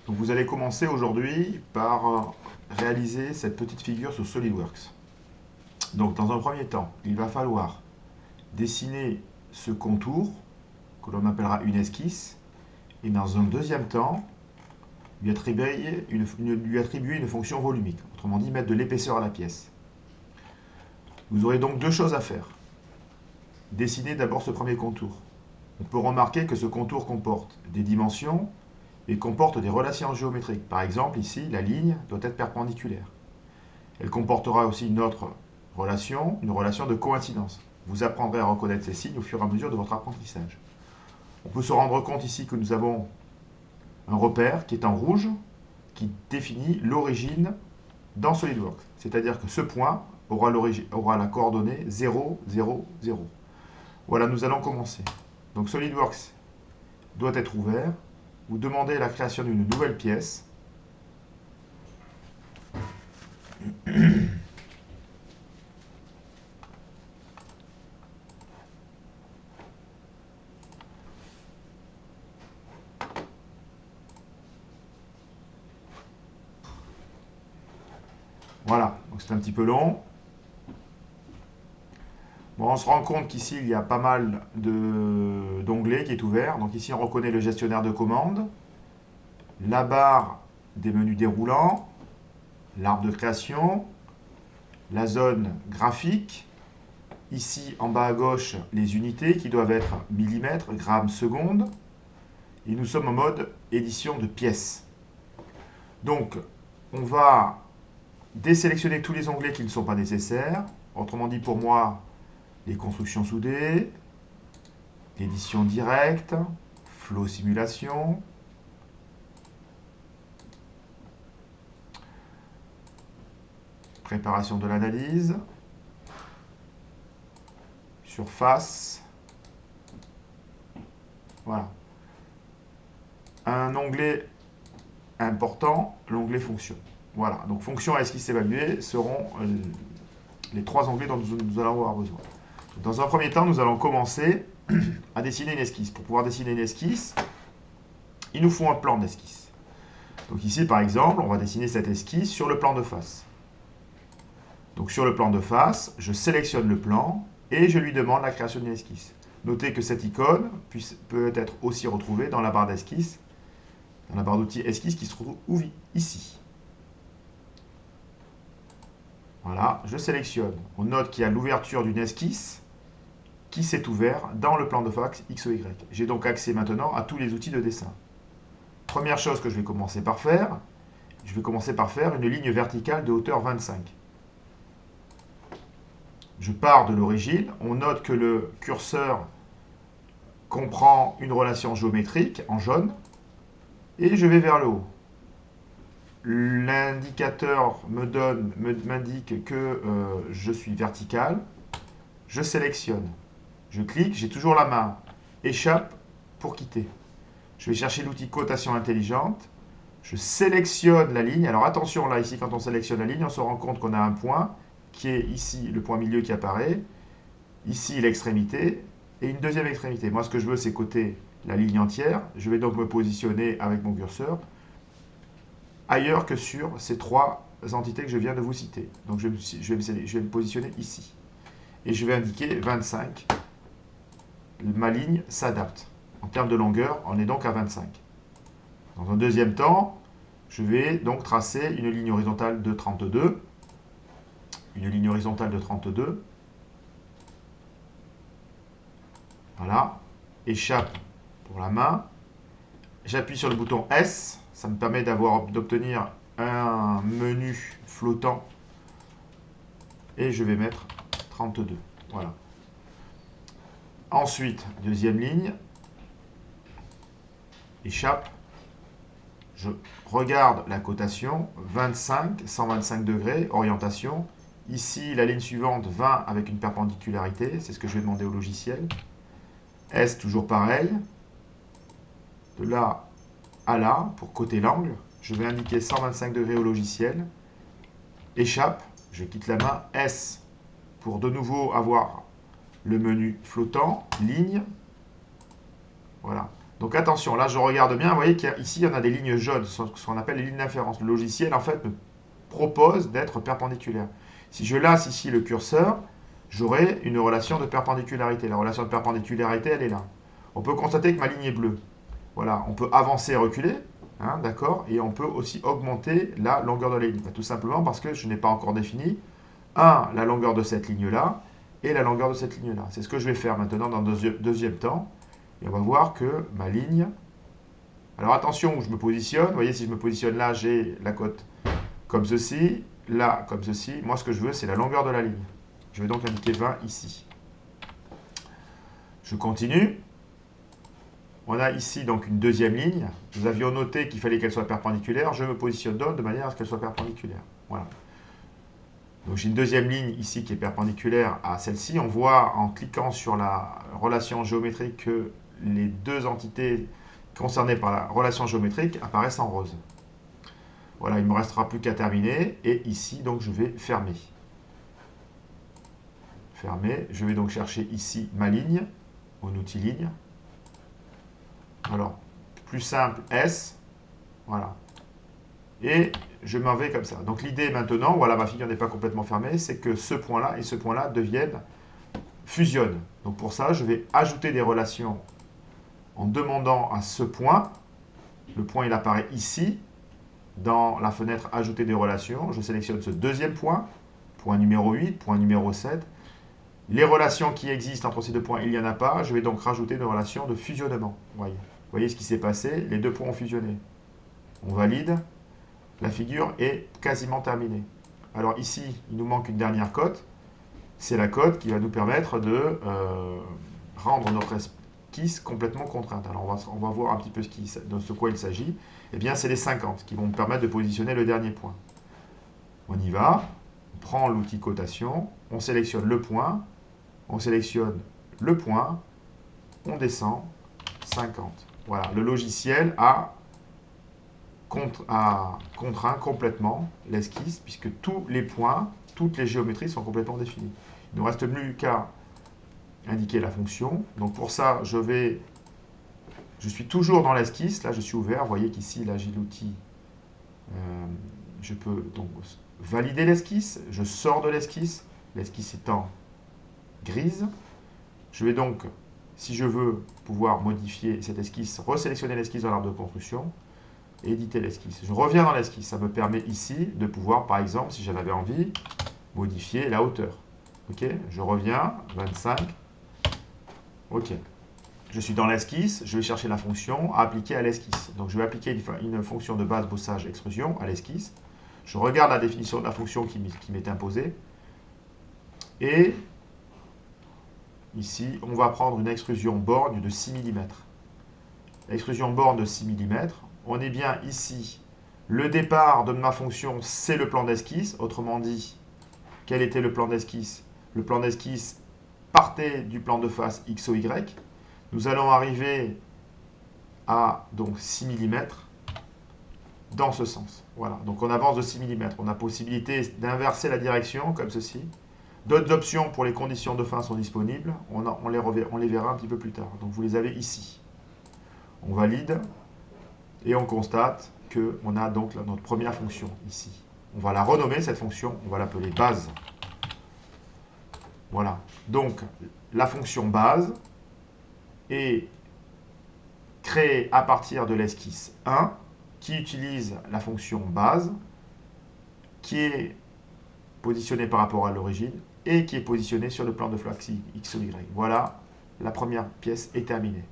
Donc vous allez commencer aujourd'hui par réaliser cette petite figure sur SolidWorks. Donc dans un premier temps, il va falloir dessiner ce contour que l'on appellera une esquisse, et dans un deuxième temps, lui attribuer une fonction volumique, autrement dit mettre de l'épaisseur à la pièce. Vous aurez donc deux choses à faire. Dessiner d'abord ce premier contour. On peut remarquer que ce contour comporte des dimensions et comporte des relations géométriques. Par exemple, ici, la ligne doit être perpendiculaire. Elle comportera aussi une autre relation, une relation de coïncidence. Vous apprendrez à reconnaître ces signes au fur et à mesure de votre apprentissage. On peut se rendre compte ici que nous avons un repère qui est en rouge, qui définit l'origine dans SolidWorks. C'est-à-dire que ce point aura la coordonnée 0, 0, 0. Voilà, nous allons commencer. Donc SolidWorks doit être ouvert. Vous demandez la création d'une nouvelle pièce. Voilà, donc c'est un petit peu long. Bon, on se rend compte qu'ici, il y a pas mal d'onglets qui est ouvert. Donc ici, on reconnaît le gestionnaire de commandes, la barre des menus déroulants, l'arbre de création, la zone graphique. Ici, en bas à gauche, les unités qui doivent être millimètres, grammes, secondes. Et nous sommes en mode édition de pièces. Donc, on va désélectionner tous les onglets qui ne sont pas nécessaires. Autrement dit, pour moi, les constructions soudées, l'édition directe, flow simulation, préparation de l'analyse, surface. Voilà. Un onglet important, l'onglet fonction. Voilà, donc fonction et esquisse évaluée seront les trois onglets dont nous allons avoir besoin. Dans un premier temps, nous allons commencer à dessiner une esquisse. Pour pouvoir dessiner une esquisse, il nous faut un plan d'esquisse. Donc ici, par exemple, on va dessiner cette esquisse sur le plan de face. Donc sur le plan de face, je sélectionne le plan et je lui demande la création d'une esquisse. Notez que cette icône peut être aussi retrouvée dans la barre d'esquisse, dans la barre d'outils esquisse qui se trouve ici. Voilà, je sélectionne. On note qu'il y a l'ouverture d'une esquisse qui s'est ouverte dans le plan de face X ou Y. J'ai donc accès maintenant à tous les outils de dessin. Première chose que je vais commencer par faire, une ligne verticale de hauteur 25. Je pars de l'origine, on note que le curseur comprend une relation géométrique en jaune, et je vais vers le haut. L'indicateur m'indique que je suis vertical. Je sélectionne. Je clique, j'ai toujours la main échappe pour quitter. Je vais chercher l'outil cotation intelligente. Je sélectionne la ligne. Alors attention, là, ici, quand on sélectionne la ligne, on se rend compte qu'on a un point qui est ici, le point milieu qui apparaît. Ici, l'extrémité. Et une deuxième extrémité. Moi, ce que je veux, c'est coter la ligne entière. Je vais donc me positionner avec mon curseur ailleurs que sur ces trois entités que je viens de vous citer. Donc je vais me positionner ici. Et je vais indiquer 25. Ma ligne s'adapte. En termes de longueur, on est donc à 25. Dans un deuxième temps, je vais donc tracer une ligne horizontale de 32. Une ligne horizontale de 32. Voilà. Échappe pour la main. J'appuie sur le bouton S. Ça me permet d'obtenir un menu flottant. Et je vais mettre 32. Voilà. Ensuite, deuxième ligne. Échappe. Je regarde la cotation. 25, 125 degrés, orientation. Ici, la ligne suivante, 20 avec une perpendicularité. C'est ce que je vais demander au logiciel. S, toujours pareil. De là à là, pour coter l'angle, je vais indiquer 125 degrés au logiciel. Échappe, je quitte la main. S, pour de nouveau avoir le menu flottant, ligne. Voilà. Donc attention, là je regarde bien, vous voyez qu'ici il y en a des lignes jaunes, ce qu'on appelle les lignes d'inférence. Le logiciel en fait me propose d'être perpendiculaire. Si je laisse ici le curseur, j'aurai une relation de perpendicularité. La relation de perpendicularité, elle est là. On peut constater que ma ligne est bleue. Voilà, on peut avancer et reculer, hein, d'accord, et on peut aussi augmenter la longueur de la ligne. Tout simplement parce que je n'ai pas encore défini, la longueur de cette ligne-là et la longueur de cette ligne-là. C'est ce que je vais faire maintenant dans le deuxième temps. Et on va voir que ma ligne... Alors attention où je me positionne. Vous voyez, si je me positionne là, j'ai la cote comme ceci. Là, comme ceci. Moi, ce que je veux, c'est la longueur de la ligne. Je vais donc indiquer 20 ici. Je continue. On a ici donc une deuxième ligne. Nous avions noté qu'il fallait qu'elle soit perpendiculaire. Je me positionne donc de manière à ce qu'elle soit perpendiculaire. Voilà. Donc j'ai une deuxième ligne ici qui est perpendiculaire à celle-ci. On voit en cliquant sur la relation géométrique que les deux entités concernées par la relation géométrique apparaissent en rose. Voilà, il ne me restera plus qu'à terminer. Et ici, donc, je vais fermer. Fermer. Je vais donc chercher ici ma ligne, mon outil ligne. Alors, plus simple, S. Voilà. Et je m'en vais comme ça. Donc l'idée maintenant, voilà, ma figure n'est pas complètement fermée, c'est que ce point-là et ce point-là fusionnent. Donc pour ça, je vais ajouter des relations en demandant à ce point, le point il apparaît ici, dans la fenêtre ajouter des relations, je sélectionne ce deuxième point, point numéro 8, point numéro 7. Les relations qui existent entre ces deux points, il n'y en a pas, je vais donc rajouter une relation de fusionnement. Vous voyez ce qui s'est passé, les deux points ont fusionné. On valide. La figure est quasiment terminée. Alors ici, il nous manque une dernière cote. C'est la cote qui va nous permettre de rendre notre esquisse complètement contrainte. Alors on va voir un petit peu de ce quoi il s'agit. Eh bien, c'est les 50 qui vont me permettre de positionner le dernier point. On y va. On prend l'outil cotation. On sélectionne le point. On sélectionne le point. On descend. 50. Voilà. Le logiciel a contraint complètement l'esquisse, puisque tous les points, toutes les géométries sont complètement définies. Il ne reste plus qu'à indiquer la fonction. Donc pour ça, je suis toujours dans l'esquisse, là je suis ouvert, vous voyez qu'ici, là j'ai l'outil, je peux donc valider l'esquisse, je sors de l'esquisse étant grise. Je vais donc, si je veux pouvoir modifier cette esquisse, resélectionner l'esquisse dans l'arbre de construction, éditer l'esquisse. Je reviens dans l'esquisse. Ça me permet ici de pouvoir, par exemple, si j'en avais envie, modifier la hauteur. Ok, je reviens, 25. Ok. Je suis dans l'esquisse, je vais chercher la fonction à appliquer à l'esquisse. Donc je vais appliquer une fonction de base bossage extrusion à l'esquisse. Je regarde la définition de la fonction qui m'est imposée. Et ici, on va prendre une extrusion borne de 6 mm. Extrusion borne de 6 mm. On est bien ici. Le départ de ma fonction, c'est le plan d'esquisse. Autrement dit, quel était le plan d'esquisse? Le plan d'esquisse partait du plan de face X, O, Y. Nous allons arriver à donc 6 mm dans ce sens. Voilà, donc on avance de 6 mm. On a possibilité d'inverser la direction comme ceci. D'autres options pour les conditions de fin sont disponibles. On les verra un petit peu plus tard. Donc vous les avez ici. On valide. Et on constate qu'on a donc notre première fonction ici. On va la renommer, cette fonction, on va l'appeler base. Voilà. Donc, la fonction base est créée à partir de l'esquisse 1, qui utilise la fonction base, qui est positionnée par rapport à l'origine, et qui est positionnée sur le plan de flaxe X ou Y. Voilà, la première pièce est terminée.